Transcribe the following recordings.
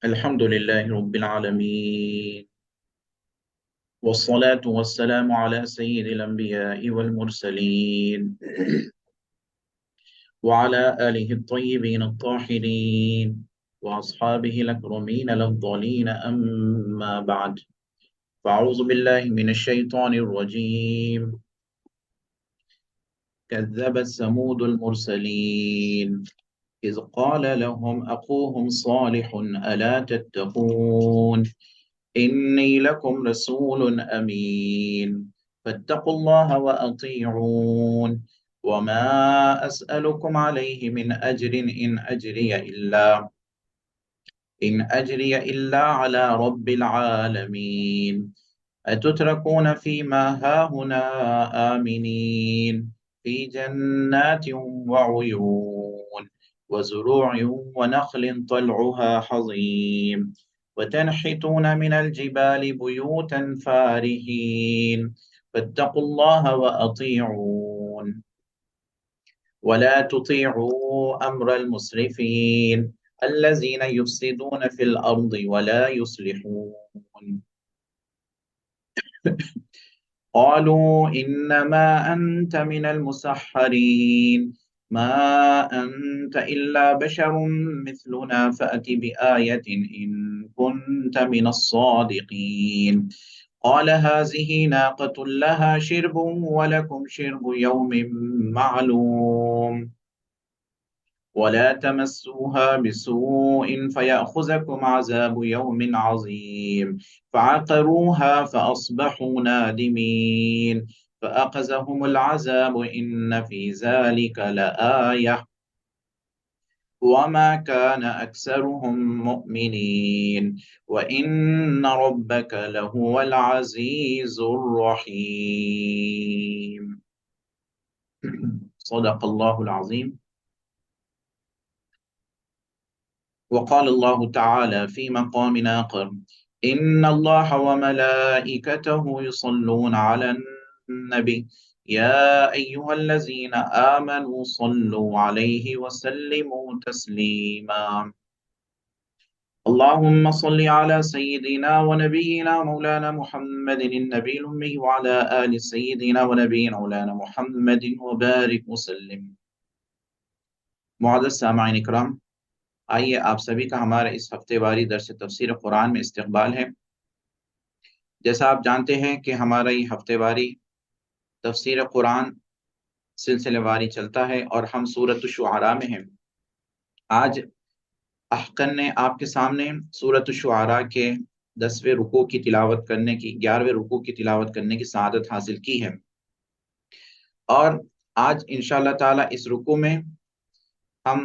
الحمد لله رب العالمين، والصلاة والسلام على سيد الأنبياء والمرسلين وعلى آله الطيبين الطاهرين وأصحابه الأكرمين الأفضلين، أما بعد. فأعوذ بالله من الشيطان الرجيم. كذبت ثمود المرسلين إذ قال لهم أخوهم صالح ألا تتقون إني لكم رسول أمين فاتقوا الله وأطيعون وما أسألكم عليه من أجر إن أجري إلا على رب العالمين. أتتركون فيما هاهنا آمنين في جنات وعيون وزروع ونخل طلعها حظيم وتنحتون من الجبال بيوتا فارهين فاتقوا الله وأطيعون ولا تطيعوا أمر المسرفين الذين يفسدون في الأرض ولا يصلحون. قالوا إنما أنت من المسحرين ما أنت إلا بشر مثلنا فأت بآية إن كنت من الصادقين. قال هذه ناقة لها شرب ولكم شرب يوم معلوم ولا تمسوها بسوء فيأخذكم عذاب يوم عظيم. فعقروها فأصبحوا نادمين فأخذهم العذاب إن في ذلك لآية وما كان أكثرهم مؤمنين وإن ربك لهو العزيز الرحيم. صدق الله العظيم. وقال الله تعالى في مقام آخر: إن الله وملائكته يصلون على النبي يا أيها الذين آمنوا صلوا عليه وسلموا تسليما. اللهم صل على سيدنا ونبينا مولانا محمد النبي الأمي وعلى آل سيدنا ونبينا مولانا محمد وبارك وسلم. معزز سامعین اکرام، آئیے آپ سبھی کا ہمارے اس ہفتے واری درس تفسیر قرآن میں استقبال ہے۔ جیسا آپ جانتے ہیں کہ ہمارا یہ ہفتے واری تفسیر قرآن سلسلے واری چلتا ہے اور ہم سورۃ الشعراء میں ہیں۔ آج احقن نے آپ کے سامنے سورۃ الشعراء کے 10ویں رکوع کی تلاوت کرنے کی 11ویں رکوع کی تلاوت کرنے کی سعادت حاصل کی ہے، اور آج انشاءاللہ تعالی اس رکوع میں ہم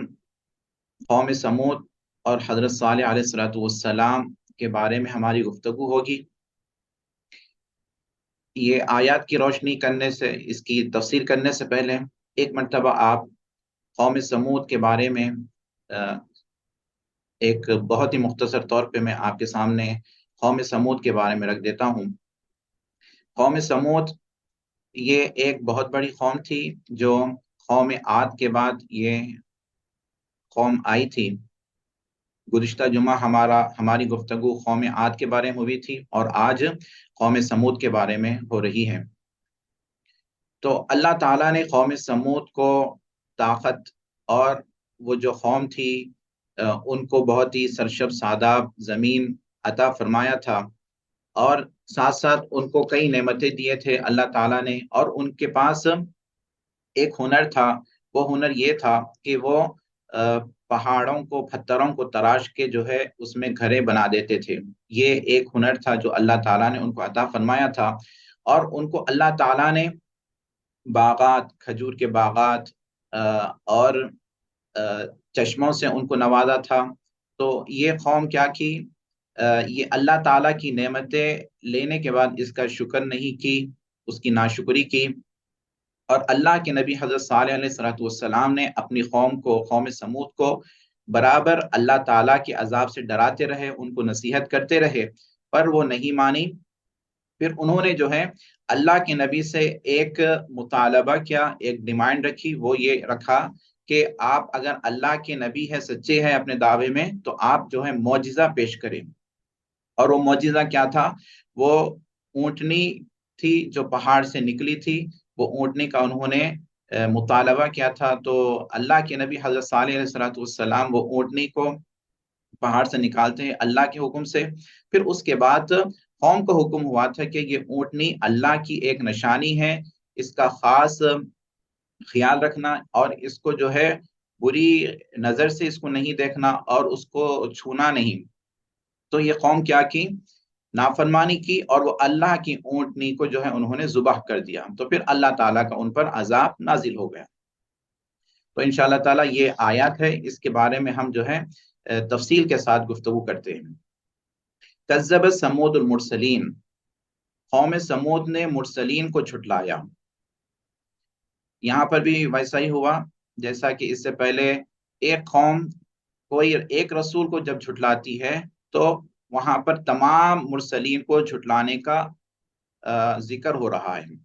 قوم سمود اور حضرت صالح علیہ السلام کے بارے میں ہماری گفتگو ہوگی۔ یہ آیات کی روشنی کرنے سے، اس کی تفسیر کرنے سے پہلے ایک مرتبہ آپ قوم سمود کے بارے میں ایک بہت ہی مختصر طور پہ میں آپ کے سامنے قوم سمود کے بارے میں رکھ دیتا ہوں۔ قوم سمود یہ ایک بہت بڑی قوم تھی جو قوم عاد کے بعد یہ قوم آئی تھی۔ گزشتہ جمعہ ہماری گفتگو قوم عاد کے بارے میں ہوئی تھی، اور آج قوم سمود کے بارے میں ہو رہی ہے۔ تو اللہ تعالیٰ نے قوم سمود کو طاقت، اور وہ جو قوم تھی ان کو بہت ہی سرشب ساداب زمین عطا فرمایا تھا، اور ساتھ ساتھ ان کو کئی نعمتیں دیے تھے اللہ تعالیٰ نے، اور ان کے پاس ایک ہنر تھا۔ وہ ہنر یہ تھا کہ وہ پہاڑوں کو، پتھروں کو تراش کے جو ہے اس میں گھریں بنا دیتے تھے۔ یہ ایک ہنر تھا جو اللہ تعالیٰ نے ان کو عطا فرمایا تھا، اور ان کو اللہ تعالیٰ نے باغات، کھجور کے باغات اور چشموں سے ان کو نوازا تھا۔ تو یہ قوم کیا کی، یہ اللہ تعالیٰ کی نعمتیں لینے کے بعد اس کا شکر نہیں کی، اس کی ناشکری کی، اور اللہ کے نبی حضرت صالح علیہ السلام نے اپنی قوم کو، قوم سمود کو برابر اللہ تعالیٰ کے عذاب سے ڈراتے رہے، ان کو نصیحت کرتے رہے، پر وہ نہیں مانی۔ پھر انہوں نے جو ہے اللہ کے نبی سے ایک مطالبہ کیا، ایک ڈیمانڈ رکھی، وہ یہ رکھا کہ آپ اگر اللہ کے نبی ہے، سچے ہیں اپنے دعوے میں، تو آپ جو ہے معجزہ پیش کریں۔ اور وہ معجزہ کیا تھا؟ وہ اونٹنی تھی جو پہاڑ سے نکلی تھی، وہ اونٹنی کا انہوں نے مطالبہ کیا تھا۔ تو اللہ کے نبی حضرت صالح علیہ السلام وہ اونٹنی کو پہاڑ سے نکالتے ہیں اللہ کے حکم سے۔ پھر اس کے بعد قوم کو حکم ہوا تھا کہ یہ اونٹنی اللہ کی ایک نشانی ہے، اس کا خاص خیال رکھنا، اور اس کو جو ہے بری نظر سے اس کو نہیں دیکھنا اور اس کو چھونا نہیں۔ تو یہ قوم کیا کی؟ نافرمانی کی، اور وہ اللہ کی اونٹنی کو جو ہے انہوں نے ذبح کر دیا، تو پھر اللہ تعالیٰ کا ان پر عذاب نازل ہو گیا۔ تو انشاءاللہ تعالیٰ یہ آیات ہے، اس کے بارے میں ہم جو ہے تفصیل کے ساتھ گفتگو کرتے ہیں۔ کذب ثمود المرسلین، قوم ثمود نے مرسلین کو جھٹلایا۔ یہاں پر بھی ویسا ہی ہوا جیسا کہ اس سے پہلے ایک قوم کوئی ایک رسول کو جب جھٹلاتی ہے تو وہاں پر تمام مرسلین کو جھٹلانے کا ذکر ہو رہا ہے،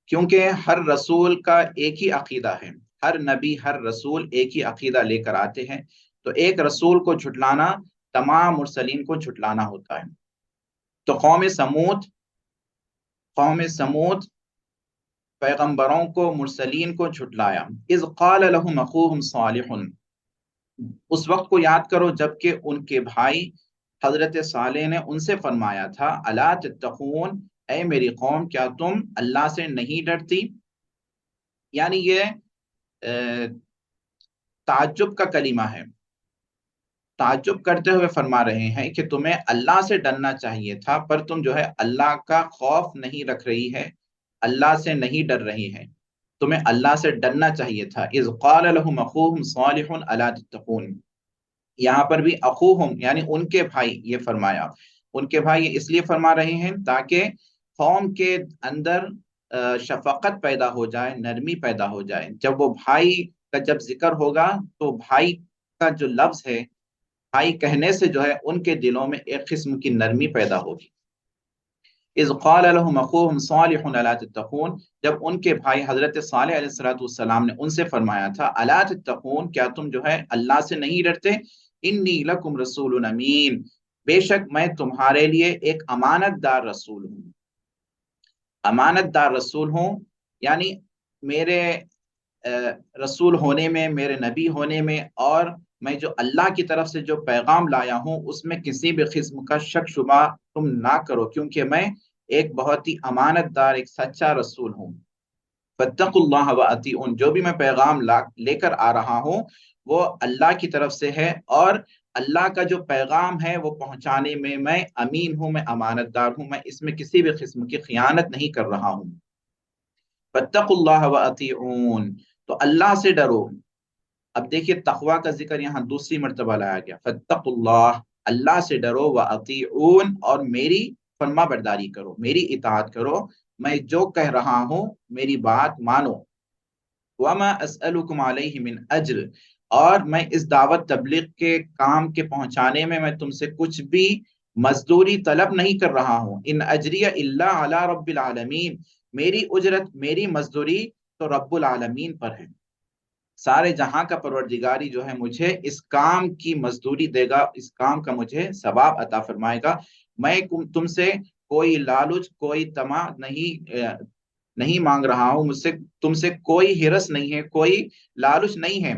کیونکہ ہر رسول کا ایک ہی عقیدہ ہے، ہر نبی ہر رسول ایک ہی عقیدہ لے کر آتے ہیں، تو ایک رسول کو جھٹلانا تمام مرسلین کو جھٹلانا ہوتا ہے۔ تو قوم سمود پیغمبروں کو، مرسلین کو جھٹلایا۔ اذ قال لهم اخوهم صالح، اس وقت کو یاد کرو جبکہ ان کے بھائی حضرت صالح نے ان سے فرمایا تھا، الا تتقون، اے میری قوم کیا تم اللہ سے نہیں ڈرتی؟ یعنی یہ تعجب کا کلمہ ہے، تعجب کرتے ہوئے فرما رہے ہیں کہ تمہیں اللہ سے ڈرنا چاہیے تھا، پر تم جو ہے اللہ کا خوف نہیں رکھ رہی ہے، اللہ سے نہیں ڈر رہی ہے، تمہیں اللہ سے ڈرنا چاہیے تھا۔ اذ قال لهم اخوهم صالح الا تتقون، یہاں پر بھی اخوہم یعنی ان کے بھائی، یہ فرمایا ان کے بھائی اس لیے فرما رہے ہیں تاکہ قوم کے اندر شفقت پیدا ہو جائے، نرمی پیدا ہو جائے۔ جب وہ بھائی کا جب ذکر ہوگا تو بھائی کا جو لفظ ہے، بھائی کہنے سے جو ہے ان کے دلوں میں ایک قسم کی نرمی پیدا ہوگی۔ اذ قال لهم اخوهم صالح الا تتقون، جب ان کے بھائی حضرت صالح علیہ السلام نے ان سے فرمایا تھا، الا تتقون، کیا تم جو ہے اللہ سے نہیں ڈرتے؟ انی لکم رسول امین، بے شک میں تمہارے لیے ایک امانت دار رسول ہوں۔ امانت دار رسول ہوں یعنی میرے رسول ہونے میں، میرے نبی ہونے میں، اور میں جو اللہ کی طرف سے جو پیغام لایا ہوں اس میں کسی بھی قسم کا شک شبہ تم نہ کرو، کیونکہ میں ایک بہت ہی امانت دار، ایک سچا رسول ہوں۔ فاتقوا اللہ واطیعون، جو بھی میں پیغام لے کر آ رہا ہوں وہ اللہ کی طرف سے ہے، اور اللہ کا جو پیغام ہے وہ پہنچانے میں میں امین ہوں، میں امانت دار ہوں، میں اس میں کسی بھی قسم کی خیانت نہیں کر رہا ہوں۔ فاتقوا اللہ واطیعون، تو اللہ سے ڈرو۔ اب دیکھیے تقوی کا ذکر یہاں دوسری مرتبہ لایا گیا، فاتقوا اللہ، اللہ سے ڈرو، واطیعون، اور میری فرما برداری کرو، میری اطاعت کرو، میں جو کہہ رہا ہوں میری بات مانو۔ وما اسألکم علیہ من اجر، اور میں اس دعوت تبلیغ کے کام کے پہنچانے میں تم سے کچھ بھی مزدوری طلب نہیں کر رہا ہوں۔ ان اجری الا علی رب العالمین، میری اجرت، میری مزدوری تو رب العالمین پر ہے، سارے جہاں کا پروردگاری جو ہے مجھے اس کام کی مزدوری دے گا، اس کام کا مجھے ثواب عطا فرمائے گا۔ میں تم سے کوئی لالچ، کوئی طمع نہیں مانگ رہا ہوں، مجھ سے تم سے کوئی ہرس نہیں ہے، کوئی لالچ نہیں ہے۔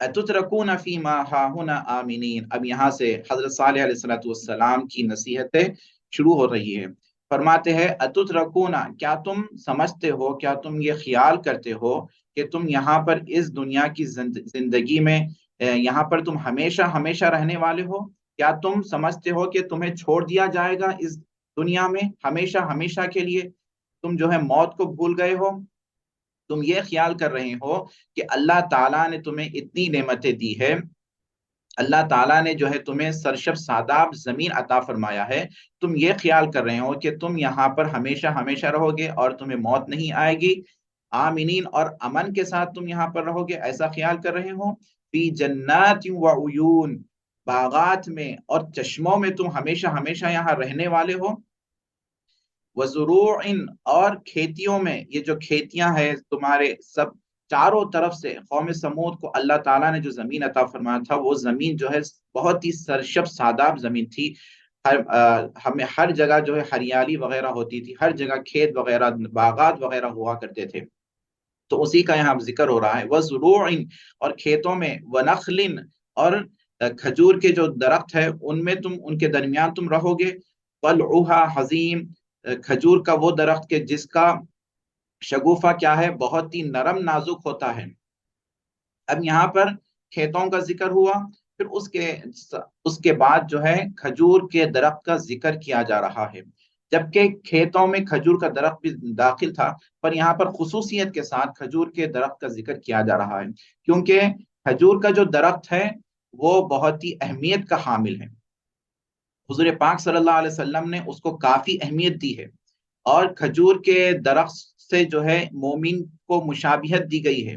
اتترکون فیما ہاہنا آمنین، اب یہاں سے حضرت صالح علیہ السلام کی نصیحتیں شروع ہو رہی ہے۔ فرماتے ہیں اتترکون، کیا تم سمجھتے ہو، کیا تم یہ خیال کرتے ہو کہ تم یہاں پر اس دنیا کی زندگی میں یہاں پر تم ہمیشہ ہمیشہ رہنے والے ہو؟ کیا تم سمجھتے ہو کہ تمہیں چھوڑ دیا جائے گا اس دنیا میں ہمیشہ ہمیشہ کے لیے؟ تم جو ہے موت کو بھول گئے ہو؟ تم یہ خیال کر رہے ہو کہ اللہ تعالیٰ نے تمہیں اتنی نعمتیں دی ہے، اللہ تعالیٰ نے جو ہے تمہیں سرشب ساداب زمین عطا فرمایا ہے، تم یہ خیال کر رہے ہو کہ تم یہاں پر ہمیشہ ہمیشہ رہو گے اور تمہیں موت نہیں آئے گی، آمینین، اور امن کے ساتھ تم یہاں پر رہو گے، ایسا خیال کر رہے ہو؟ فی جنات و عیون، باغات میں اور چشموں میں تم ہمیشہ ہمیشہ یہاں رہنے والے ہو، وزروع، اور کھیتیوں میں، یہ جو کھیتیاں ہیں تمہارے سب چاروں طرف سے قوم سمود کو اللہ تعالیٰ نے جو زمین عطا فرمایا تھا، وہ زمین جو ہے بہت ہی سرشب ساداب زمین تھی۔ ہمیں ہر جگہ جو ہے ہریالی وغیرہ ہوتی تھی، ہر جگہ کھیت وغیرہ باغات وغیرہ ہوا کرتے تھے۔ تو اسی کا یہاں ذکر ہو رہا ہے، وَزُرُوعٍ، اور کھیتوں میں، وَنَخْلٍ، اور کھجور کے جو درخت ہے ان میں تم، ان کے درمیان تم رہو گے، طَلْعُهَا حَضِيمٌ، کھجور کا وہ درخت کے جس کا شگوفہ کیا ہے، بہت ہی نرم نازک ہوتا ہے۔ اب یہاں پر کھیتوں کا ذکر ہوا، پھر اس کے بعد جو ہے کھجور کے درخت کا ذکر کیا جا رہا ہے، جبکہ کھیتوں میں کھجور کا درخت بھی داخل تھا، پر یہاں پر خصوصیت کے ساتھ کھجور کے درخت کا ذکر کیا جا رہا ہے، کیونکہ کھجور کا جو درخت ہے وہ بہت ہی اہمیت کا حامل ہے۔ حضور پاک صلی اللہ علیہ وسلم نے اس کو کافی اہمیت دی ہے، اور کھجور کے درخت سے جو ہے مومن کو مشابہت دی گئی ہے۔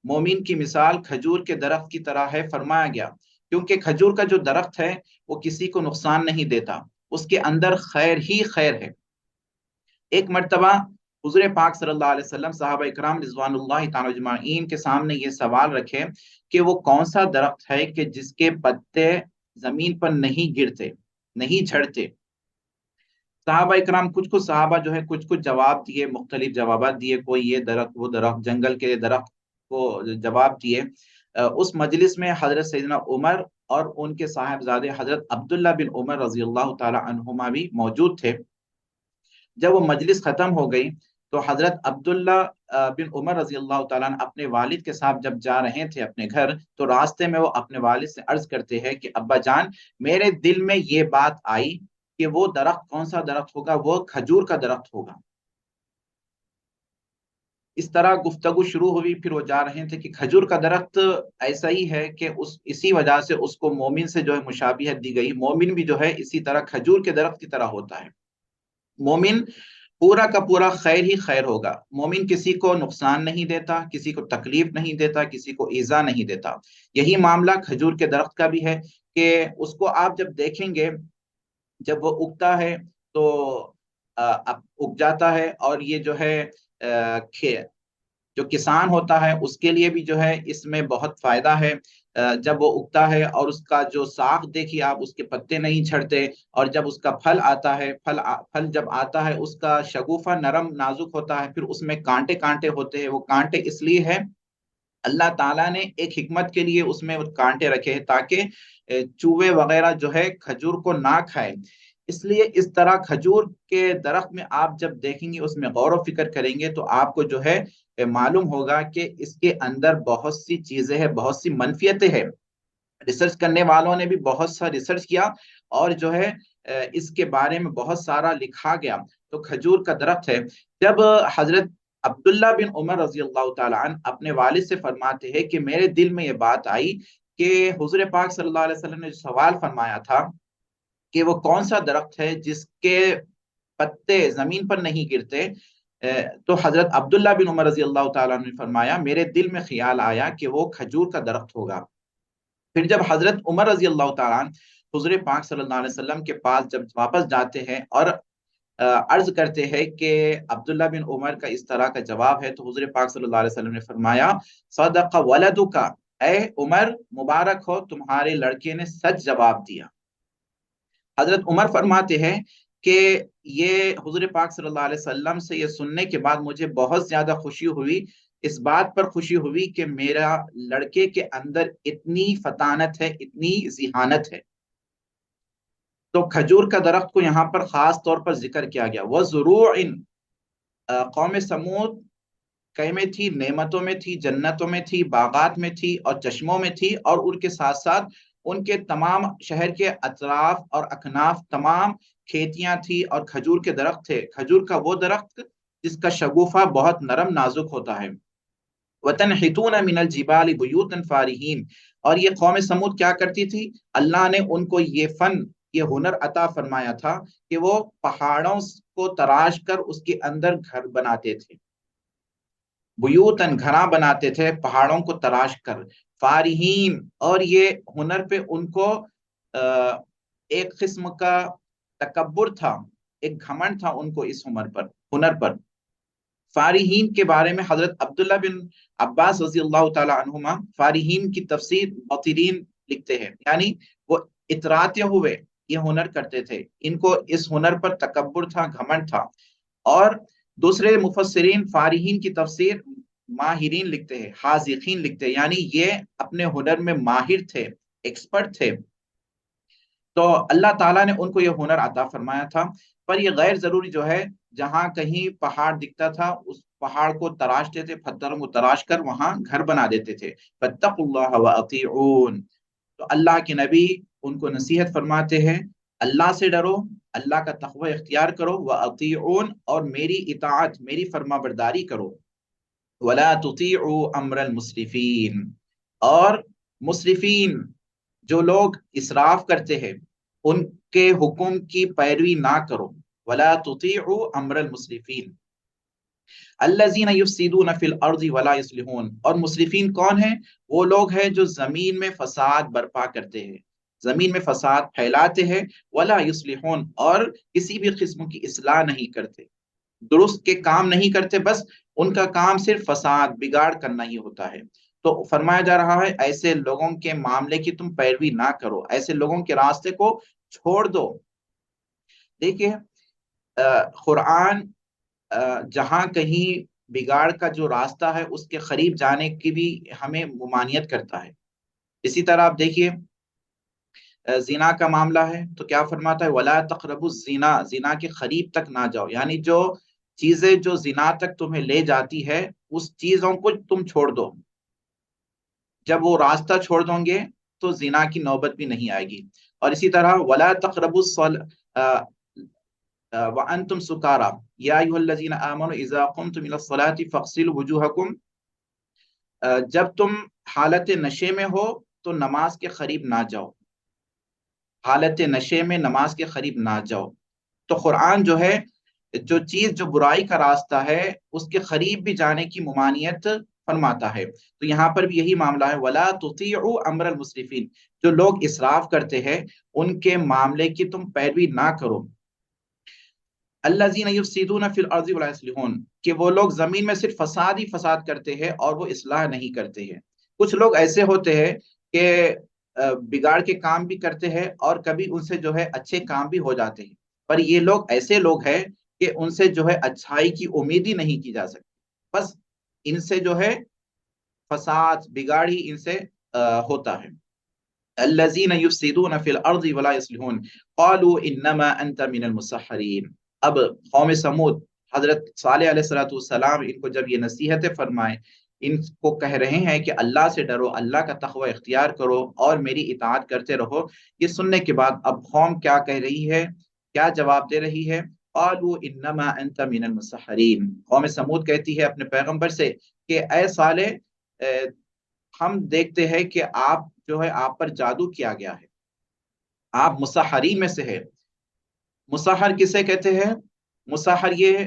مومن کی مثال کھجور کے درخت کی طرح ہے فرمایا گیا، کیونکہ کھجور کا جو درخت ہے وہ کسی کو نقصان نہیں دیتا، اس کے اندر خیر ہی خیر ہے۔ ایک مرتبہ حضور پاک صلی اللہ علیہ وسلم صحابہ اکرام رضوان اللہ تعالی اجمعین کے سامنے یہ سوال رکھے کہ وہ کون سا درخت ہے کہ جس کے پتے زمین پر نہیں گرتے، نہیں جھڑتے۔ صحابہ اکرام کچھ صحابہ جو ہے کچھ جواب دیے، مختلف جوابات دیے، کوئی یہ درخت، وہ درخت، جنگل کے درخت کو جواب دیے۔ اس مجلس میں حضرت سیدنا عمر اور ان کے صاحبزادے حضرت عبداللہ بن عمر رضی اللہ تعالی عنہما بھی موجود تھے۔ جب وہ مجلس ختم ہو گئی تو حضرت عبداللہ بن عمر رضی اللہ تعالیٰ عنہ اپنے والد کے ساتھ جب جا رہے تھے اپنے گھر، تو راستے میں وہ اپنے والد سے عرض کرتے ہیں کہ ابا جان، میرے دل میں یہ بات آئی کہ وہ درخت کون سا درخت ہوگا، وہ کھجور کا درخت ہوگا۔ اس طرح گفتگو شروع ہوئی، پھر وہ جا رہے تھے کہ کھجور کا درخت ایسا ہی ہے کہ اسی وجہ سے اس کو مومن سے جو ہے مشابہت دی گئی، مومن بھی جو ہے اسی طرح کھجور کے درخت کی طرح ہوتا ہے۔ مومن پورا کا پورا خیر ہی خیر ہوگا، مومن کسی کو نقصان نہیں دیتا، کسی کو تکلیف نہیں دیتا، کسی کو ایذا نہیں دیتا۔ یہی معاملہ کھجور کے درخت کا بھی ہے کہ اس کو آپ جب دیکھیں گے، جب وہ اگتا ہے تو اب اگ جاتا ہے، اور یہ جو ہے جو کسان ہوتا ہے اس کے لیے بھی جو ہے اس میں بہت فائدہ ہے۔ جب وہ اگتا ہے اور اس کا جو ساخ دیکھیے آپ، اس کے پتے نہیں جھڑتے، اور جب اس کا پھل آتا ہے، پھل جب آتا ہے اس کا شگوفہ نرم نازک ہوتا ہے، پھر اس میں کانٹے کانٹے ہوتے ہیں۔ وہ کانٹے اس لیے ہے، اللہ تعالیٰ نے ایک حکمت کے لیے اس میں کانٹے رکھے ہیں تاکہ چوہے وغیرہ جو ہے کھجور کو نہ کھائے۔ اس لیے اس طرح کھجور کے درخت میں آپ جب دیکھیں گے، اس میں غور و فکر کریں گے، تو آپ کو جو ہے معلوم ہوگا کہ اس کے اندر بہت سی چیزیں ہیں، بہت سی منفیتیں ہیں۔ ریسرچ کرنے والوں نے بھی بہت سا ریسرچ کیا، اور جو ہے اس کے بارے میں بہت سارا لکھا گیا۔ تو کھجور کا درخت ہے۔ جب حضرت عبداللہ بن عمر رضی اللہ تعالیٰ عنہ اپنے والد سے فرماتے ہیں کہ میرے دل میں یہ بات آئی کہ حضور پاک صلی اللہ علیہ وسلم نے جو سوال فرمایا تھا کہ وہ کون سا درخت ہے جس کے پتے زمین پر نہیں گرتے، تو حضرت عبداللہ بن عمر رضی اللہ تعالیٰ نے فرمایا میرے دل میں خیال آیا کہ وہ کھجور کا درخت ہوگا۔ پھر جب حضرت عمر رضی اللہ تعالیٰ عنہ حضور پاک صلی اللہ علیہ وسلم کے پاس جب واپس جاتے ہیں اور عرض کرتے ہیں کہ عبداللہ بن عمر کا اس طرح کا جواب ہے، تو حضور پاک صلی اللہ علیہ وسلم نے فرمایا صدق ولدک، اے عمر مبارک ہو تمہارے لڑکے نے سچ جواب دیا۔ حضرت عمر فرماتے ہیں کہ یہ حضور پاک صلی اللہ علیہ وسلم سے یہ سننے کے بعد مجھے بہت زیادہ خوشی ہوئی، اس بات پر خوشی ہوئی کہ میرا لڑکے کے اندر اتنی فطانت ہے، اتنی ذہانت ہے۔ تو کھجور کا درخت کو یہاں پر خاص طور پر ذکر کیا گیا۔ وَزُرُوعٍ، قوم سمود کئی میں تھی، نعمتوں میں تھی، جنتوں میں تھی، باغات میں تھی اور چشموں میں تھی، اور ان کے ساتھ ساتھ ان کے تمام شہر کے اطراف اور اکناف تمام کھیتیاں تھی اور کھجور کے درخت تھے۔ کھجور کا وہ درخت جس کا شگوفہ بہت نرم نازک ہوتا ہے۔ وَتَنْحِتُونَ مِنَ الْجِبَالِ بُيُوتًا فَارِهِينَ، اور یہ قوم سمود کیا کرتی تھی، اللہ نے ان کو یہ فن، یہ ہنر عطا فرمایا تھا کہ وہ پہاڑوں کو تراش کر اس کے اندر گھر بناتے تھے۔ بیوتن گھراں بناتے تھے پہاڑوں کو تراش کر، فارہین، اور یہ ہنر پہ ان کو ایک قسم کا تکبر تھا، ایک گھمنڈ تھا ان کو اس ہنر پر۔ فارحین کے بارے میں حضرت عبداللہ بن عباس رضی اللہ تعالی عنہما فارحین کی تفسیر مطرین لکھتے ہیں، یعنی وہ اتراتے ہوئے یہ ہنر کرتے تھے، ان کو اس ہنر پر تکبر تھا، گھمنڈ تھا۔ اور دوسرے مفسرین فارحین کی تفسیر ماہرین لکھتے ہیں، حاذقین لکھتے ہیں، یعنی یہ اپنے ہنر میں ماہر تھے، ایکسپرٹ تھے، تو اللہ تعالیٰ نے ان کو یہ ہنر عطا فرمایا تھا۔ پر یہ غیر ضروری جو ہے، جہاں کہیں پہاڑ دکھتا تھا اس پہاڑ کو تراشتے تھے، پتھروں کو تراش کر وہاں گھر بنا دیتے تھے۔ فَاتَّقُوا اللَّهَ وَأَطِيعُونِ، تو اللہ کے نبی ان کو نصیحت فرماتے ہیں، اللہ سے ڈرو، اللہ کا تقوی اختیار کرو، وَأَطِيعُونِ، اور میری اطاعت، میری فرما برداری کرو، وَلَا تُطِيعُوا أَمْرَ الْمُسْرِفِينَ، اور مسرفین جو لوگ اسراف کرتے ہیں ان کے حکم کی پیروی نہ کرو، وَلَا تُطِيعُوا أَمْرَ الْمُسْرِفِينَ الَّذِينَ يُفْسِدُونَ فِي الْأَرْضِ وَلَا يُصْلِحُونَ، اور مسرفین کون ہیں؟ وہ لوگ ہیں جو زمین میں فساد برپا کرتے ہیں، زمین میں فساد پھیلاتے ہیں، وَلَا يُصْلِحُونَ، اور کسی بھی قسم کی اصلاح نہیں کرتے، درست کے کام نہیں کرتے، بس ان کا کام صرف فساد بگاڑ کرنا ہی ہوتا ہے۔ تو فرمایا جا رہا ہے ایسے لوگوں کے معاملے کی تم پیروی نہ کرو، ایسے لوگوں کے راستے کو چھوڑ دو۔ دیکھیے قرآن جہاں کہیں بگاڑ کا جو راستہ ہے اس کے قریب جانے کی بھی ہمیں ممانعت کرتا ہے۔ اسی طرح آپ دیکھیے زنا کا معاملہ ہے تو کیا فرماتا ہے، وَلَا تَقْرَبُوا الزِّنَا، زنا کے قریب تک نہ جاؤ، یعنی جو چیزیں جو زنا تک تمہیں لے جاتی ہے اس چیزوں کو تم چھوڑ دو، جب وہ راستہ چھوڑ دو گے تو زنا کی نوبت بھی نہیں آئے گی۔ اور اسی طرح وَلَا تَقْرَبُوا وَأَنْتُمْ سُكَارَىٰ يَا أَيُّهَا الَّذِينَ آمَنُوا إِذَا قُمْتُمْ إِلَى الصَّلَاةِ فَاغْسِلُوا وُجُوهَكُمْ، جب تم حالت نشے میں ہو تو نماز کے قریب نہ جاؤ، حالت نشے میں نماز کے قریب نہ جاؤ۔ تو قرآن جو ہے جو چیز جو برائی کا راستہ ہے اس کے قریب بھی جانے کی ممانعت فرماتا ہے۔ تو یہاں پر بھی یہی معاملہ ہے، وَلَا تُطِيعُوا أَمْرَ الْمُسْرِفِينَ، جو لوگ اسراف کرتے ہیں ان کے معاملے کی تم پیروی نہ کرو۔ الَّذِينَ يُفْسِدُونَ فِي الْأَرْضِ وَلَا يُصْلِحُونَ، کہ وہ لوگ زمین میں صرف فساد ہی فساد کرتے ہیں اور وہ اصلاح نہیں کرتے ہیں۔ کچھ لوگ ایسے ہوتے ہیں کہ بگاڑ کے کام بھی کرتے ہیں اور کبھی ان سے جو ہے اچھے کام بھی ہو جاتے ہیں، پر یہ لوگ ایسے لوگ ہیں کہ ان سے جو ہے اچھائی کی امید ہی نہیں کی جا سکتی، بس ان سے جو ہے فساد بگاڑ ہی ان سے ہوتا ہے۔ الذين يفسدون في الارض ولا يصلحون قالوا انما انت من المسحرين، اب قوم سمود حضرت صالح علیہ الصلوۃ والسلام ان کو جب یہ نصیحتیں فرمائیں، ان کو کہہ رہے ہیں کہ اللہ سے ڈرو، اللہ کا تقوی اختیار کرو اور میری اطاعت کرتے رہو، یہ سننے کے بعد اب قوم کیا کہہ رہی ہے، کیا جواب دے رہی ہے، قالوا انما انت من المسحرین، قوم سمود کہتی ہے اپنے پیغمبر سے کہ اے صالح ہم دیکھتے ہیں کہ آپ جو ہے آپ پر جادو کیا گیا ہے، آپ مسحرین میں سے ہے۔ مسحر کسے کہتے ہیں؟ مسحر یہ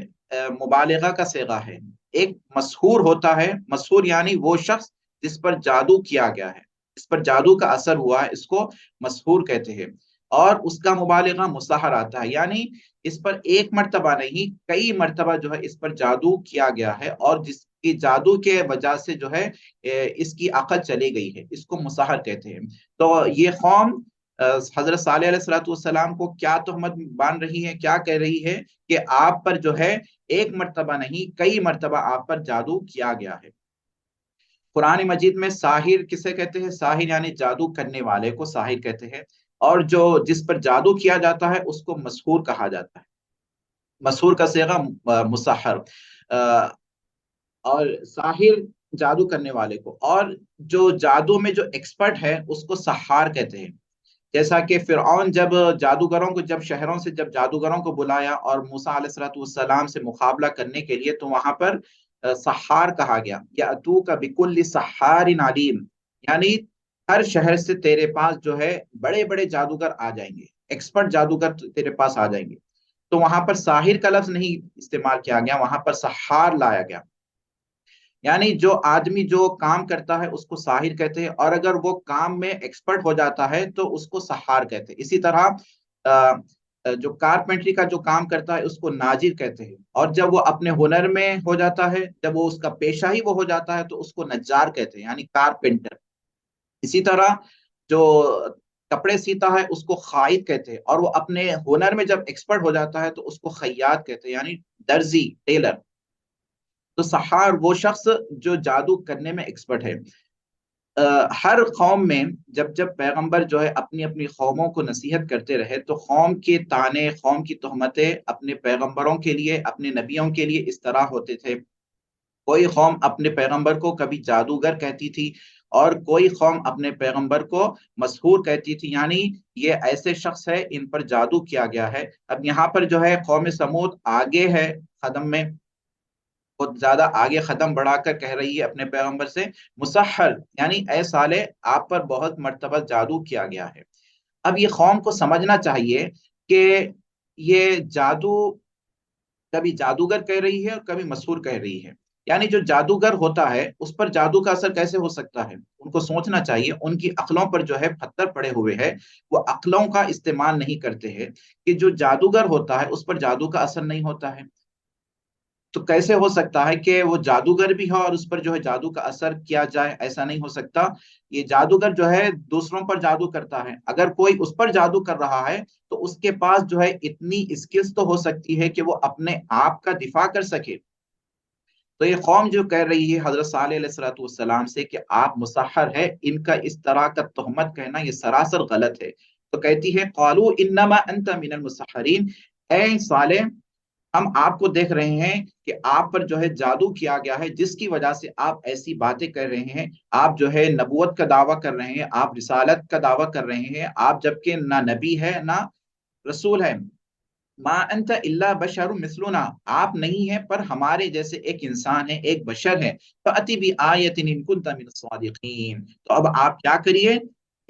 مبالغہ کا صیغہ ہے، ایک مسحور ہوتا ہے، مسحور یعنی وہ شخص جس پر جادو کیا گیا ہے، اس پر جادو کا اثر ہوا ہے، اس کو مسحور کہتے ہیں۔ اور اس کا مبالغہ مسحر آتا ہے، یعنی اس پر ایک مرتبہ نہیں کئی مرتبہ جو ہے اس پر جادو کیا گیا ہے، اور جس کی جادو کے وجہ سے جو ہے اس کی عقل چلی گئی ہے، اس کو مسحر کہتے ہیں۔ تو یہ قوم حضرت صالح علیہ الصلوۃ والسلام کو کیا تہمت باندھ رہی ہے، کیا کہہ رہی ہے کہ آپ پر جو ہے ایک مرتبہ نہیں کئی مرتبہ آپ پر جادو کیا گیا ہے۔ قرآن مجید میں ساحر کسے کہتے ہیں؟ ساحر یعنی جادو کرنے والے کو ساحر کہتے ہیں، اور جو جس پر جادو کیا جاتا ہے اس کو مسحور کہا جاتا ہے، مسحور کا صیغہ مسحر، اور ساحر جادو کرنے والے کو، اور جو جادو میں جو ایکسپرٹ ہے اس کو سحار کہتے ہیں۔ جیسا کہ فرعون جب جادوگروں کو جب شہروں سے جب جادوگروں کو بلایا اور موسیٰ علیہ الصلوۃ والسلام سے مقابلہ کرنے کے لیے، تو وہاں پر سحار کہا گیا، یاتوک بکل سحار علیم، یعنی ہر شہر سے تیرے پاس جو ہے بڑے بڑے جادوگر آ جائیں گے، ایکسپرٹ جادوگر تیرے پاس آ جائیں گے۔ تو وہاں پر ساحر کا لفظ نہیں استعمال کیا گیا، وہاں پر سحار لایا گیا، یعنی جو آدمی جو کام کرتا ہے اس کو ساحر کہتے ہیں، اور اگر وہ کام میں ایکسپرٹ ہو جاتا ہے تو اس کو سحار کہتے ہیں۔ اسی طرح جو کارپینٹری کا جو کام کرتا ہے اس کو ناجر کہتے ہیں، اور جب وہ اپنے ہنر میں ہو جاتا ہے، جب وہ اس کا پیشہ ہی وہ ہو جاتا ہے تو اس کو نجار کہتے ہیں، یعنی کارپینٹر۔ اسی طرح جو کپڑے سیتا ہے اس کو خائط کہتے ہیں، اور وہ اپنے ہنر میں جب ایکسپرٹ ہو جاتا ہے تو اس کو خیاط کہتے ہیں، یعنی درزی، ٹیلر۔ تو سحار وہ شخص جو جادو کرنے میں ایکسپرٹ ہے۔ ہر قوم میں جب جب پیغمبر جو ہے اپنی اپنی قوموں کو نصیحت کرتے رہے تو قوم کے تانے، قوم کی تہمتیں اپنے پیغمبروں کے لیے، اپنے نبیوں کے لیے اس طرح ہوتے تھے۔ کوئی قوم اپنے پیغمبر کو کبھی جادوگر کہتی تھی، اور کوئی قوم اپنے پیغمبر کو مسحور کہتی تھی، یعنی یہ ایسے شخص ہے ان پر جادو کیا گیا ہے۔ اب یہاں پر جو ہے قوم سمود آگے ہے قدم میں، بہت زیادہ آگے قدم بڑھا کر کہہ رہی ہے اپنے پیغمبر سے مسحر، یعنی اے صالح آپ پر بہت مرتبہ جادو کیا گیا ہے۔ اب یہ قوم کو سمجھنا چاہیے کہ یہ جادو کبھی جادوگر کہہ رہی ہے اور کبھی مسحور کہہ رہی ہے، یعنی جو جادوگر ہوتا ہے اس پر جادو کا اثر کیسے ہو سکتا ہے؟ ان کو سوچنا چاہیے، ان کی عقلوں پر جو ہے پتھر پڑے ہوئے ہیں، وہ عقلوں کا استعمال نہیں کرتے ہیں، کہ جو جادوگر ہوتا ہے اس پر جادو کا اثر نہیں ہوتا ہے۔ تو کیسے ہو سکتا ہے کہ وہ جادوگر بھی ہو اور اس پر جو ہے جادو کا اثر کیا جائے؟ ایسا نہیں ہو سکتا۔ یہ جادوگر جو ہے دوسروں پر جادو کرتا ہے، اگر کوئی اس پر جادو کر رہا ہے تو اس کے پاس جو ہے اتنی اسکلز تو ہو سکتی ہے کہ وہ اپنے آپ کا دفاع کر سکے۔ تو یہ قوم جو کہہ رہی ہے حضرت صالح علیہ الصلوۃ والسلام سے کہ آپ مسحر ہے، ان کا اس طرح کا تہمت کہنا یہ سراسر غلط ہے۔ تو کہتی ہے قالوا انما انت من المسحرین، اے صالح ہم آپ کو دیکھ رہے ہیں کہ آپ پر جو ہے جادو کیا گیا ہے، جس کی وجہ سے آپ ایسی باتیں کر رہے ہیں۔ آپ جو ہے نبوت کا دعویٰ کر رہے ہیں، آپ رسالت کا دعویٰ کر رہے ہیں، آپ جبکہ نہ نبی ہے نہ رسول ہے۔ ما انت الا بشر مثلنا، آپ نہیں ہیں پر ہمارے جیسے ایک انسان ہے، ایک بشر ہے۔ فأتی بآیۃ ان کنت من الصادقین، تو اب آپ کیا کریے،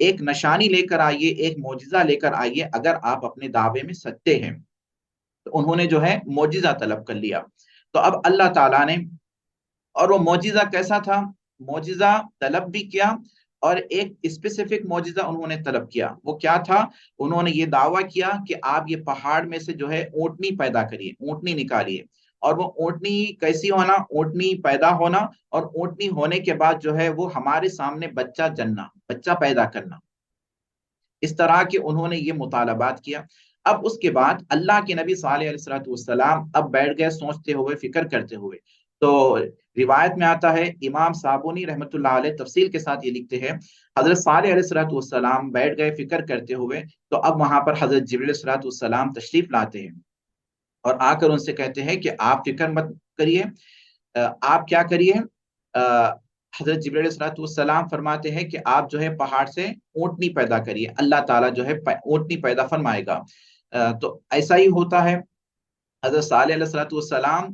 ایک نشانی لے کر آئیے، ایک معجزہ لے کر آئیے اگر آپ اپنے دعوے میں سچے ہیں۔ تو انہوں نے جو ہے معجزہ طلب کر لیا۔ تو اب اللہ تعالیٰ نے، اور وہ معجزہ کیسا تھا؟ معجزہ طلب بھی کیا، اور ایک اسپیسیفک معجزہ انہوں نے طلب کیا۔ وہ کیا تھا؟ انہوں نے یہ دعویٰ کیا کہ آپ یہ پہاڑ میں سے جو ہے اونٹنی پیدا کریے، اونٹنی نکالیے، اور وہ اونٹنی کیسی ہونا؟ اونٹنی پیدا ہونا، اور اونٹنی ہونے کے بعد جو ہے وہ ہمارے سامنے بچہ جننا، بچہ پیدا کرنا۔ اس طرح کے انہوں نے یہ مطالبات کیا۔ اب اس کے بعد اللہ کے نبی صالح علیہ الصلوۃ والسلام اب بیٹھ گئے سوچتے ہوئے، فکر کرتے ہوئے۔ تو روایت میں آتا ہے، امام صابونی رحمۃ اللہ علیہ تفصیل کے ساتھ یہ لکھتے ہیں، حضرت صالح علیہ الصلوۃ والسلام بیٹھ گئے فکر کرتے ہوئے، تو اب وہاں پر حضرت جبریل علیہ الصلوۃ والسلام تشریف لاتے ہیں، اور آ کر ان سے کہتے ہیں کہ آپ فکر مت کریے، آپ کیا کریے، حضرت جبریل علیہ الصلوۃ والسلام فرماتے ہیں کہ آپ جو ہے پہاڑ سے اونٹنی پیدا کریے، اللہ تعالیٰ جو ہے اونٹنی پیدا فرمائے گا۔ تو ایسا ہی ہوتا ہے، حضرت صالح علیہ الصلوۃ والسلام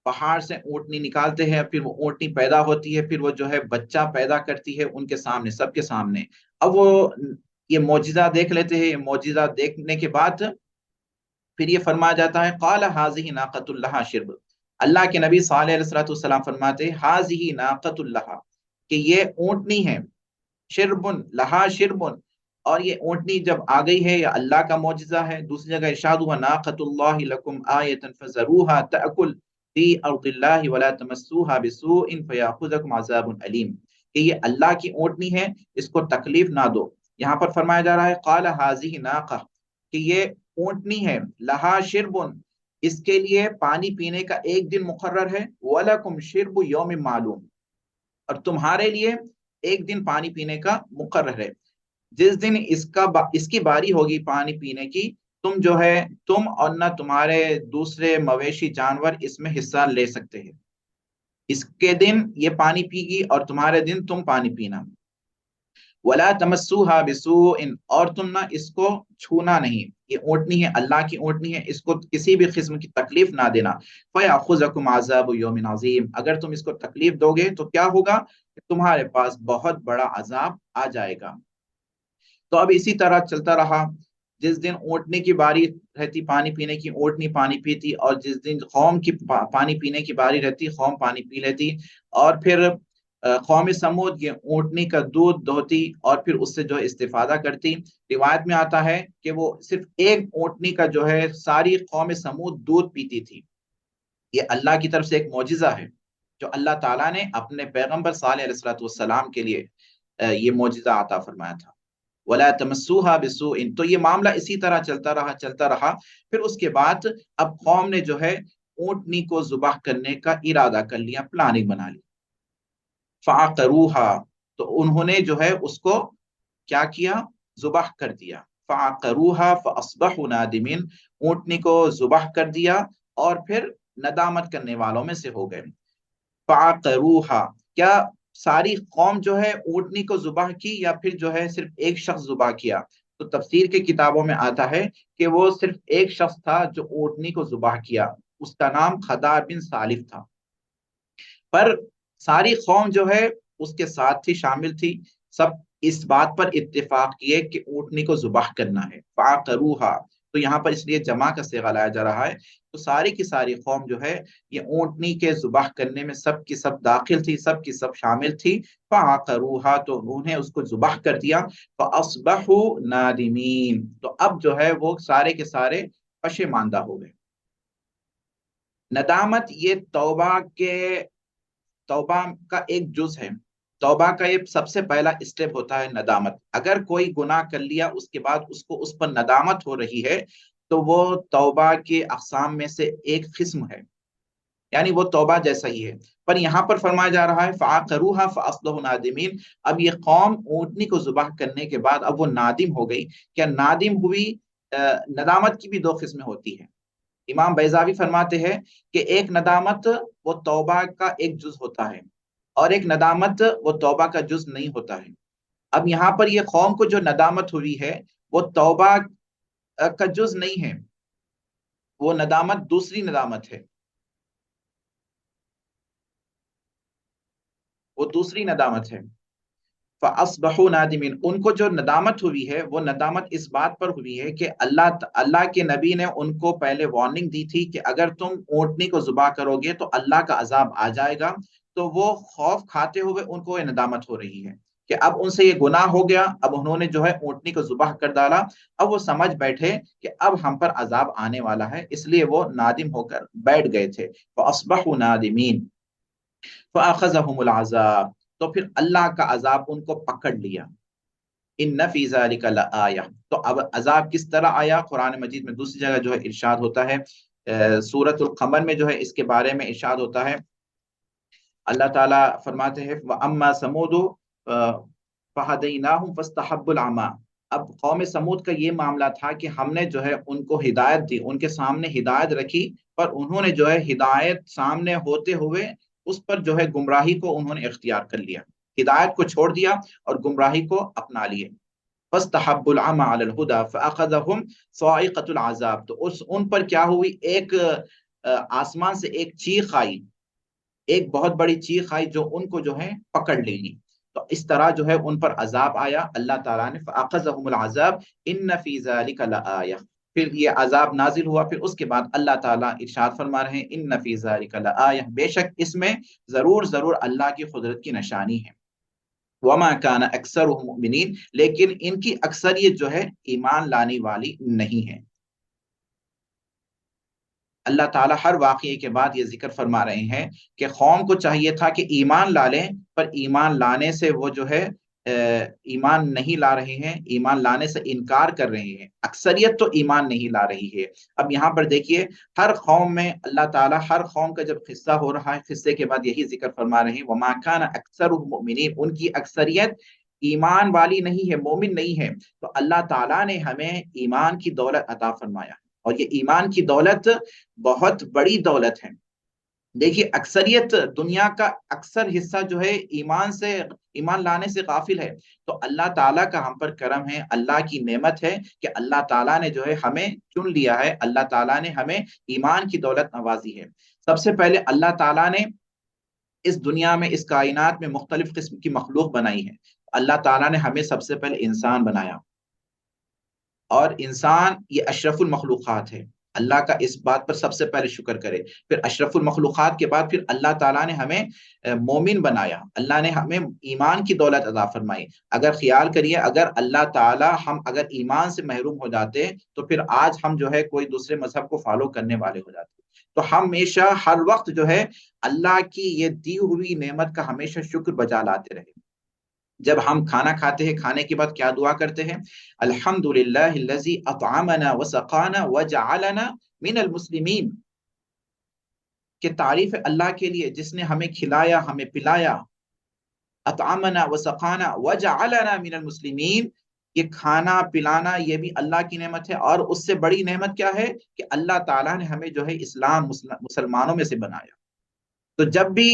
پہاڑ سے اونٹنی نکالتے ہیں، پھر وہ اونٹنی پیدا ہوتی ہے، پھر وہ جو ہے بچہ پیدا کرتی ہے ان کے سامنے، سب کے سامنے۔ اب وہ یہ معجزہ دیکھ لیتے ہیں، یہ معجزہ دیکھنے کے بعد پھر یہ فرمایا جاتا ہے قال هذه ناقۃ لها شرب، اللہ کے نبی صالح علیہ الصلوۃ والسلام فرماتے ہیں هذه ناقۃ لها، کہ یہ اونٹنی ہے، شرب لها شرب، اور یہ اونٹنی جب آ گئی ہے یہ اللہ کا معجزہ ہے۔ دوسری جگہ ارشاد ہوا ناقۃ اللہ لکم آیۃ فذروها تأکل فی ارض اللہ ولا تمسوها بسوء فیاخذکم عذاب علیم، کہ یہ اللہ کی اونٹنی ہے، اس کو تکلیف نہ دو۔ یہاں پر فرمایا جا رہا ہے قال هذه ناقہ، کہ یہ اونٹنی ہے، لہا شربن، اس کے لیے پانی پینے کا ایک دن مقرر ہے، وَلَكُمْ شِرْبُ یوم معلوم، اور تمہارے لیے ایک دن پانی پینے کا مقرر ہے۔ جس دن اس کی باری ہوگی پانی پینے کی، تم جو ہے تم اور نہ تمہارے دوسرے مویشی جانور اس میں حصہ لے سکتے ہیں۔ اس کے دن یہ پانی پی گی اور تمہارے دن تم پانی پینا۔ ولا تمسوها بسوء، اور تم نہ اس کو چھونا نہیں، یہ اونٹنی ہے، اللہ کی اونٹنی ہے، اس کو کسی بھی قسم کی تکلیف نہ دینا۔ فیاخذکم عذاب یوم عظیم، اگر تم اس کو تکلیف دو گے تو کیا ہوگا کہ تمہارے پاس بہت بڑا عذاب آ جائے گا۔ تو اب اسی طرح چلتا رہا، جس دن اونٹنی کی باری رہتی پانی پینے کی، اونٹنی پانی پیتی، اور جس دن قوم کی پانی پینے کی باری رہتی قوم پانی پی لیتی، اور پھر قوم سمود یہ اونٹنی کا دودھ دھوتی اور پھر اس سے جو ہے استفادہ کرتی۔ روایت میں آتا ہے کہ وہ صرف ایک اونٹنی کا جو ہے ساری قوم سمود دودھ پیتی تھی۔ یہ اللہ کی طرف سے ایک معجزہ ہے جو اللہ تعالیٰ نے اپنے پیغمبر صالح علیہ الصلوۃ والسلام کے لیے یہ معجزہ عطا فرمایا تھا۔ وَلَا تَمَسُّوهَا بِسُوءٍ، تو یہ معاملہ اسی طرح چلتا رہا۔ پھر اس کے بعد اب قوم نے جو ہے اونٹنی کو ذبح کرنے کا ارادہ کر لیا، پلاننگ بنا لی۔ فَعَقَرُوهَا، تو انہوں نے جو ہے اس کو کیا کیا؟ ذبح کر دیا۔ فَعَقَرُوهَا فَأَصْبَحُوا نَادِمِينَ، اونٹنی کو ذبح کر دیا اور پھر ندامت کرنے والوں میں سے ہو گئے۔ فَعَقَرُوهَا، کیا ساری قوم جو ہے اونٹنی کو ذبح کی یا پھر جو ہے صرف ایک شخص ذبح کیا؟ تو تفسیر کے کتابوں میں آتا ہے کہ وہ صرف ایک شخص تھا جو اونٹنی کو ذبح کیا، اس کا نام خدار بن سالف تھا۔ پر ساری قوم جو ہے اس کے ساتھ تھی، شامل تھی، سب اس بات پر اتفاق کیے کہ اونٹنی کو ذبح کرنا ہے۔ فَعَقَرُوهَا، تو یہاں پر اس لیے جمع کا صیغہ لایا جا رہا ہے، تو ساری کی ساری قوم جو ہے یہ اونٹنی کے ذبح کرنے میں سب کی سب داخل تھی، سب کی سب شامل تھی۔ فَعَقَرُوهَا، تو انہوں نے اس کو ذبح کر دیا۔ فَأَصْبَحُوا نَادِمِينَ، تو اب جو ہے وہ سارے کے سارے پشیماندہ ہو گئے۔ ندامت یہ توبہ کا ایک جز ہے۔ توبہ کا یہ سب سے پہلا اسٹیپ ہوتا ہے ندامت۔ اگر کوئی گناہ کر لیا اس کے بعد اس کو اس پر ندامت ہو رہی ہے تو وہ توبہ کے اقسام میں سے ایک قسم ہے، یعنی وہ توبہ جیسا ہی ہے۔ پر یہاں پر فرمایا جا رہا ہے فَعَقَرُوهَا فَأَصْبَحُوا نَادِمِينَ، اب یہ قوم اونٹنی کو ذبح کرنے کے بعد اب وہ نادم ہو گئی۔ کیا نادم ہوئی؟ ندامت کی بھی دو قسمیں ہوتی ہیں۔ امام بیضاوی فرماتے ہیں کہ ایک ندامت وہ توبہ کا ایک جز ہوتا ہے اور ایک ندامت وہ توبہ کا جز نہیں ہوتا ہے۔ اب یہاں پر یہ قوم کو جو ندامت ہوئی ہے وہ توبہ کا جز نہیں ہے، وہ ندامت دوسری ندامت ہے، وہ دوسری ندامت ہے۔ فَأَصْبَحُوا نَادِمِينَ، ان کو جو ندامت ہوئی ہے وہ ندامت اس بات پر ہوئی ہے کہ اللہ کے نبی نے ان کو پہلے وارننگ دی تھی کہ اگر تم اونٹنی کو ذبح کرو گے تو اللہ کا عذاب آ جائے گا، تو وہ خوف کھاتے ہوئے ان کو یہ ندامت ہو رہی ہے کہ اب ان سے یہ گناہ ہو گیا، اب انہوں نے جو ہے اونٹنی کو ذبح کر ڈالا، اب وہ سمجھ بیٹھے کہ اب ہم پر عذاب آنے والا ہے، اس لیے وہ نادم ہو کر بیٹھ گئے تھے۔ فَأَصْبَحُوا نَادِمِينَ فَأَخَذَهُمُ الْعَذَابُ، تو پھر اللہ کا عذاب ان کو پکڑ لیا۔ ان فی ذلک لآیہ، تو اب عذاب کس طرح آیا؟ قرآن مجید میں دوسری جگہ جو ہے ارشاد ہوتا ہے، سورۃ القمر میں جو ہے اس کے بارے میں ارشاد ہوتا ہے، اللہ تعالیٰ فرماتے ہیں وَأَمَّا ثَمُودُ فَهَدَيْنَاهُمْ فَاسْتَحَبُّوا الْعَمَىٰ، اب قوم سمود کا یہ معاملہ تھا کہ ہم نے جو ہے ان کو ہدایت دی، ان کے سامنے ہدایت رکھی، پر انہوں نے جو ہے ہدایت سامنے ہوتے ہوئے اس پر جو ہے گمراہی کو انہوں نے اختیار کر لیا، ہدایت کو چھوڑ دیا اور گمراہی کو اپنا لیے۔ فَاسْتَحَبُّوا الْعَمَىٰ عَلَى الْهُدَىٰ فَأَخَذَهُمْ صَاعِقَةُ الْعَذَابِ، تو ان پر کیا ہوئی؟ ایک آسمان سے ایک چیخ آئی، ایک بہت بڑی چیخ آئی جو ان کو جو ہے پکڑ لے گی، تو اس طرح جو ہے ان پر عذاب آیا۔ اللہ تعالیٰ نے فَأَخَذَهُمُ الْعَذَابُ إِنَّ فِي ذَلِكَ لَآیَةً، پھر یہ عذاب نازل ہوا، پھر اس کے بعد اللہ تعالیٰ ارشاد فرما رہے ہیں إِنَّ فِي ذَلِكَ لَآیَةً، بے شک اس میں ضرور اللہ کی قدرت کی نشانی ہے۔ وَمَا كَانَ أَكْثَرُهُم مُؤْمِنِينَ، لیکن ان کی اکثریت جو ہے ایمان لانے والی نہیں ہے۔ اللہ تعالیٰ ہر واقعے کے بعد یہ ذکر فرما رہے ہیں کہ قوم کو چاہیے تھا کہ ایمان لا لیں، پر ایمان لانے سے وہ جو ہے ایمان نہیں لا رہے ہیں، ایمان لانے سے انکار کر رہے ہیں، اکثریت تو ایمان نہیں لا رہی ہے۔ اب یہاں پر دیکھیے ہر قوم میں اللہ تعالیٰ ہر قوم کا جب قصہ ہو رہا ہے، قصے کے بعد یہی ذکر فرما رہے ہیں وَمَا كَانَ أَكْثَرُهُم مُؤْمِنِينَ، ان کی اکثریت ایمان والی نہیں ہے، مومن نہیں ہے، تو اللہ تعالیٰ نے ہمیں ایمان کی دولت عطا فرمایا، اور یہ ایمان کی دولت بہت بڑی دولت ہے۔ دیکھیے اکثریت دنیا کا اکثر حصہ جو ہے ایمان لانے سے غافل ہے، تو اللہ تعالیٰ کا ہم پر کرم ہے، اللہ کی نعمت ہے کہ اللہ تعالیٰ نے جو ہے ہمیں چن لیا ہے، اللہ تعالیٰ نے ہمیں ایمان کی دولت نوازی ہے۔ سب سے پہلے اللہ تعالیٰ نے اس دنیا میں، اس کائنات میں مختلف قسم کی مخلوق بنائی ہے۔ اللہ تعالیٰ نے ہمیں سب سے پہلے انسان بنایا، اور انسان یہ اشرف المخلوقات ہے، اللہ کا اس بات پر سب سے پہلے شکر کرے. پھر اشرف المخلوقات کے بعد پھر اللہ تعالیٰ نے ہمیں مومن بنایا، اللہ نے ہمیں ایمان کی دولت عطا فرمائی. اگر خیال کریے، اگر اللہ تعالیٰ ہم اگر ایمان سے محروم ہو جاتے تو پھر آج ہم جو ہے کوئی دوسرے مذہب کو فالو کرنے والے ہو جاتے. تو ہم ہمیشہ ہر وقت جو ہے اللہ کی یہ دی ہوئی نعمت کا ہمیشہ شکر بجا لاتے رہے. جب ہم کھانا کھاتے ہیں، کھانے کے بعد کیا دعا کرتے ہیں؟ الحمد للہ الذی اطعمنا وسقانا وجعلنا من المسلمین. کہ تعریف ہے اللہ کے لیے جس نے ہمیں کھلایا، ہمیں پلایا. اطعمنا وسقانا وجعلنا من المسلمین. یہ کھانا پلانا یہ بھی اللہ کی نعمت ہے، اور اس سے بڑی نعمت کیا ہے کہ اللہ تعالیٰ نے ہمیں جو ہے اسلام مسلمانوں میں سے بنایا. تو جب بھی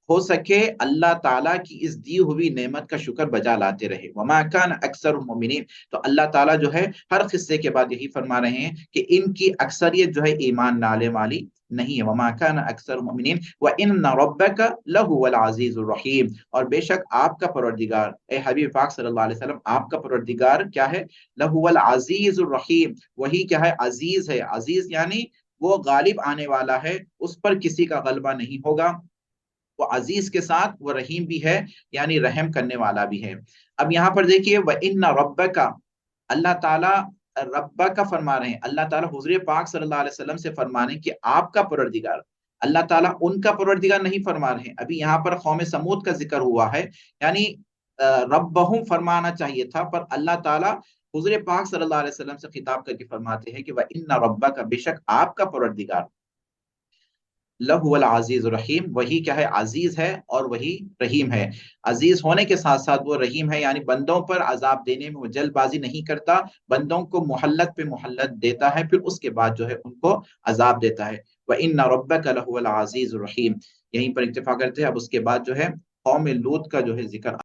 ہو سکے اللہ تعالیٰ کی اس دی ہوئی نعمت کا شکر بجا لاتے رہے. وما کان اکثر المؤمنین. تو اللہ تعالیٰ جو ہے ہر قصے کے بعد یہی فرما رہے ہیں کہ ان کی اکثریت جو ہے ایمان لانے والی نہیں ہے. وما کان اکثر المؤمنین وان ربک لہو العزیز الرحیم. اور بے شک آپ کا پروردگار اے حبیب پاک صلی اللہ علیہ وسلم، آپ کا پروردگار کیا ہے؟ لہو العزیز الرحیم. وہی کیا ہے؟ عزیز ہے. عزیز یعنی وہ غالب آنے والا ہے، اس پر کسی کا غلبہ نہیں ہوگا. وہ عزیز کے ساتھ وہ رحیم بھی ہے، یعنی رحم کرنے والا بھی ہے. اب یہاں پر دیکھیے وَإِنَّ رَبَّكَ. اللہ تعالیٰ ربا کا فرما رہے ہیں. اللہ تعالیٰ حضور پاک صلی اللہ علیہ وسلم سے فرما رہے ہیں کہ آپ کا پروردگار. اللہ تعالیٰ ان کا پروردگار نہیں فرما رہے ہیں. ابھی یہاں پر قوم سمود کا ذکر ہوا ہے، یعنی ربہم فرمانا چاہیے تھا، پر اللہ تعالیٰ حضور پاک صلی اللہ علیہ وسلم سے خطاب کر کے فرماتے ہیں کہ وَإِنَّ رَبَّكَ. بے شک آپ کا پروردگار لہو العزیز الرحیم. وہی کیا ہے؟ عزیز ہے اور وہی رحیم ہے. عزیز ہونے کے ساتھ ساتھ وہ رحیم ہے، یعنی بندوں پر عذاب دینے میں وہ جلد بازی نہیں کرتا، بندوں کو مہلت پہ مہلت دیتا ہے، پھر اس کے بعد جو ہے ان کو عذاب دیتا ہے. وَإِنَّ رَبَّكَ لَهُوَ الْعَزِيزُ الرَّحِيمُ. یہیں پر اکتفا کرتے ہیں. اب اس کے بعد جو ہے قوم لوط کا جو ہے ذکر